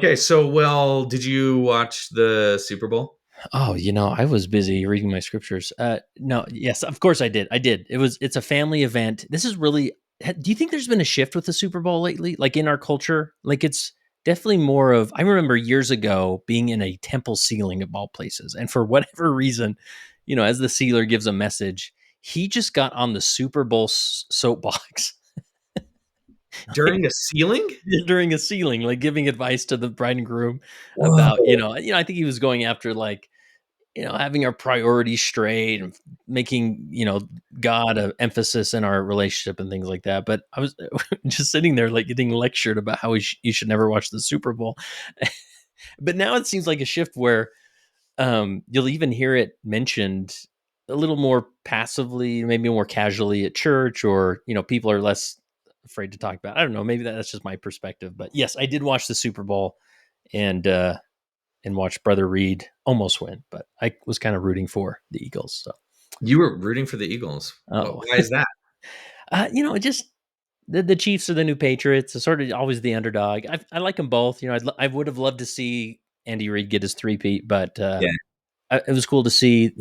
Okay, so well, did you watch the Super Bowl? Oh, I was busy reading my scriptures. No, yes, of course I did. I did. It's a family event. This is really. Do you think there's been a shift with the Super Bowl lately, like in our culture? Like it's definitely more of. I remember years ago being in a temple ceiling of all places, and for whatever reason, as the sealer gives a message, he just got on the Super Bowl soapbox During a ceiling? during a ceiling, like giving advice to the bride and groom about, Whoa. I think he was going after like having our priorities straight and making, God a emphasis in our relationship and things like that. But I was just sitting there like getting lectured about how you should never watch the Super Bowl. But now it seems like a shift where you'll even hear it mentioned a little more passively, maybe more casually at church, or people are less afraid to talk about. I don't know. Maybe that's just my perspective. But yes, I did watch the Super Bowl, and watch Brother Reed almost win, but I was kind of rooting for the Eagles. So, You were rooting for the Eagles. oh, Why is that? just the Chiefs are the new Patriots. It's sort of always the underdog. I like them both. I would have loved to see Andy Reid get his three-peat, but Yeah, it was cool to see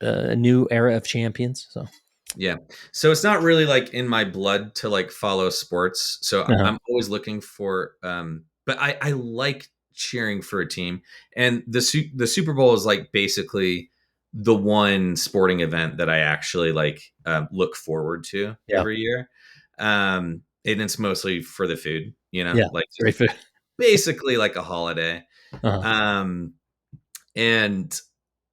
a new era of champions. So, yeah. So it's not really like in my blood to like follow sports. So uh-huh. I'm always looking for but I like cheering for a team. And the Super Bowl is like basically the one sporting event that I actually like look forward to Yeah, every year. And it's mostly for the food, yeah, like it's great food. basically like a holiday. Uh-huh. Um and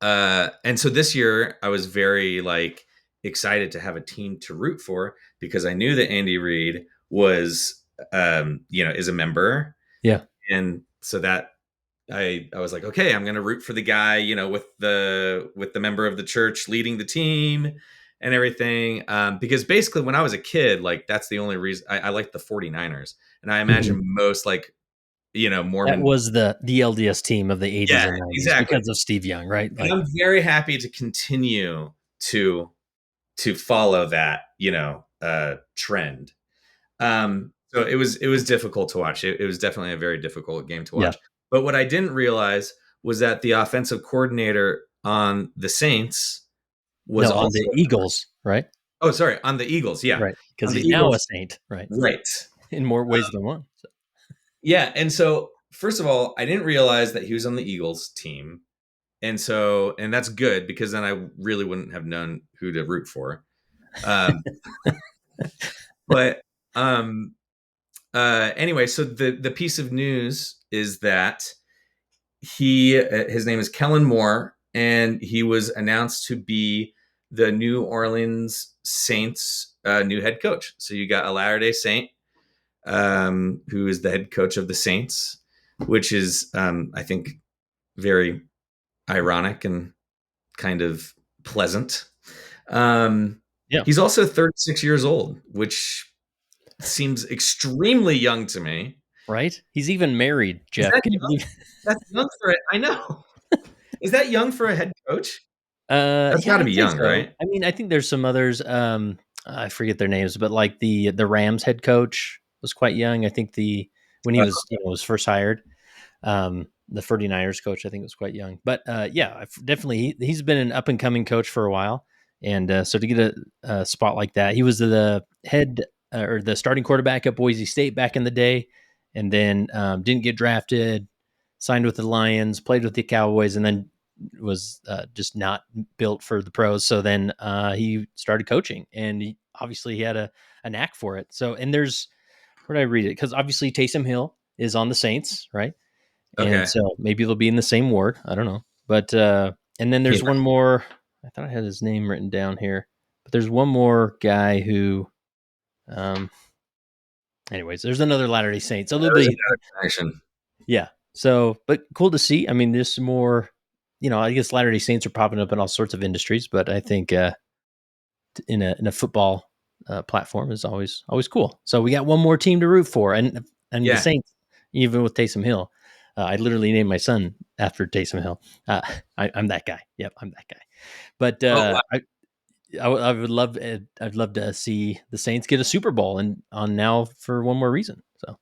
so this year I was very like excited to have a team to root for because I knew that Andy Reid was is a member, Yeah, and so that I was like, okay, I'm gonna root for the guy, with the member of the church leading the team and everything. Because basically when I was a kid, like that's the only reason I liked the 49ers. And I mhm. imagine most like, That Mormon. was the LDS team of the '80s Yeah, and '90s exactly. because of Steve Young, right? And Like, I'm very happy to continue to follow that, trend. So it was difficult to watch. It was definitely a very difficult game to yeah, watch. But what I didn't realize was that the offensive coordinator on the Saints was no, on also the Eagles, right? oh, sorry, on the Eagles. Yeah, Right, because on the he's now a Eagles. saint, right? Right. In more ways than one. So, Yeah, and so first of all, I didn't realize that he was on the Eagles team. And that's good because then I really wouldn't have known who to root for. Um, but um, anyway, so the piece of news is that his name is Kellen Moore, and he was announced to be the New Orleans Saints new head coach. So you got a Latter Day Saint, who is the head coach of the Saints, which is I think very ironic and kind of pleasant. Um, yeah, he's also 36 years old, which seems extremely young to me. right? He's even married, Is Jeff. that Can you young? believe? That's young for it. I know. Is that young for a head coach? That's Yeah, got to I'd be say young, so. right? I mean, I think there's some others. I forget their names, but like the Rams head coach was quite young. I think the when he Uh, was first hired. The 49ers coach, I think, was quite young. But yeah, definitely he's been an up and coming coach for a while. And so to get a spot like that, he was the head or the starting quarterback at Boise State back in the day, and then didn't get drafted, signed with the Lions, played with the Cowboys, and then was just not built for the pros. So then he started coaching, and obviously he had a knack for it. So, and there's where did I read it? Because obviously Taysom Hill is on the Saints, right? And okay. so maybe they'll be in the same ward. I don't know. But and then Yeah. there's one more. I thought I had his name written down here, but there's one more guy who. Um, anyways, there's another Latter Day Saint. So there'll There is be another connection. yeah. So, but cool to see. I mean, there's more. I guess Latter Day Saints are popping up in all sorts of industries, but I think in a football platform is always cool. So we got one more team to root for, and the Yeah. Saints, even with Taysom Hill. I literally named my son after Taysom Hill. I'm that guy. Yep, I'm that guy. But Oh, wow. I would love I'd love to see the Saints get a Super Bowl and on now for one more reason. So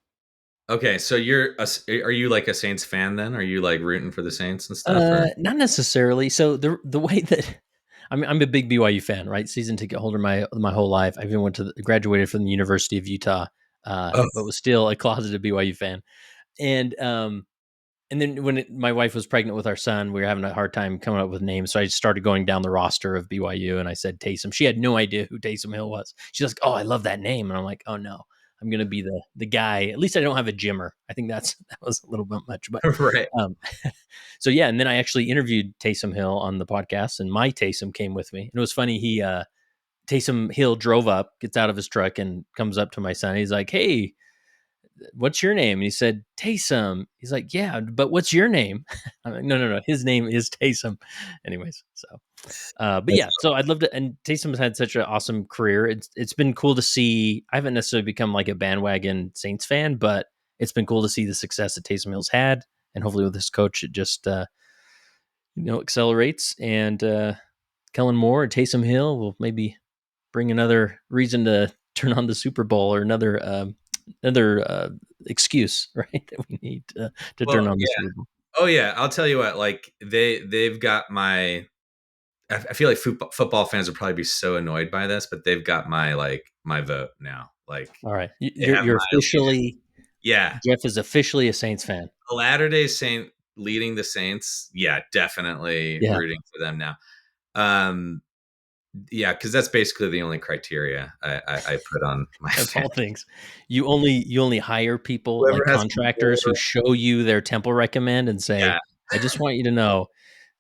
Okay, so are you like a Saints fan then? Are you like rooting for the Saints and stuff, or? Not necessarily. So the way that I'm a big BYU fan, right? Season ticket holder my whole life. I even graduated from the University of Utah, Oh, but was still a closeted BYU fan. And and then when my wife was pregnant with our son, we were having a hard time coming up with names. So I started going down the roster of BYU, and I said Taysom. She had no idea who Taysom Hill was. She's like, "Oh, I love that name," and I'm like, "Oh no, I'm gonna be the guy." At least I don't have a Jimmer. I think that was a little bit much, but right. um, so yeah. And then I actually interviewed Taysom Hill on the podcast, and my Taysom came with me. And it was funny. Taysom Hill drove up, gets out of his truck, and comes up to my son. He's like, "Hey, what's your name?" And he said, Taysom. He's like, "Yeah, but what's your name?" I'm like, no. His name is Taysom. Anyways, so, but That's yeah, so I'd love to. And Taysom's had such an awesome career. It's been cool to see. I haven't necessarily become like a bandwagon Saints fan, but it's been cool to see the success that Taysom Hill's had. And hopefully with this coach, it just, accelerates. And Kellen Moore and Taysom Hill will maybe bring another reason to turn on the Super Bowl, or another excuse, right? That we need to well, turn on the yeah. Super Bowl. Oh yeah, I'll tell you what. Like they've got my. I feel like football fans would probably be so annoyed by this, but they've got my vote now. Like All right, they you're have you're my allegiance. officially Yeah, Jeff is officially a Saints fan. a Latter Day Saint leading the Saints. Yeah, definitely Yeah, rooting for them now. Um, yeah, because that's basically the only criteria I put on my of fan. all things, you only hire people Whoever like has contractors who more, show you their temple recommend and say, yeah, "I just want you to know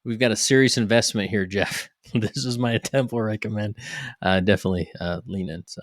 we've got a serious investment here, Jeff. This is my temple recommend." Definitely lean in. So.